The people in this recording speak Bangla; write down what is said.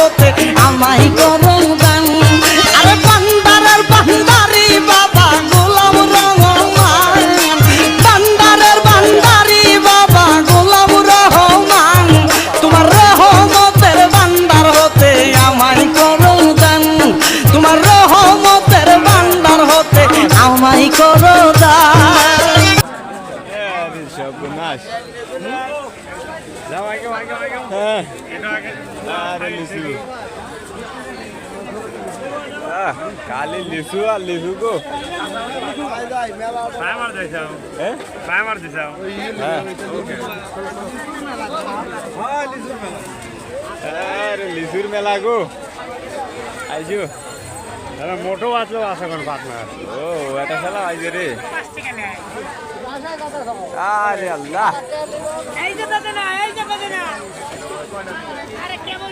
হতে আমায় করো দান। আরে বান্দারের বান্দারি বাবা গোলাম রহমান, বান্দারের বান্দারি বাবা গোলাম রহমান, তোমার রহমতের বান্দার হতে আমায় করো দান, তোমার রহমতের বান্দার হতে আমায় করো দান। সর্বনাশ খালি লিচু আর লিচু গো লিচুর মেলা গো আইসু মোটো আসলো আছে কোন পার্টনার ও এটা খেলা আইছে রে আরে আল্লাহ এই যে দাদা না এই যে দাদা না আরে কেবল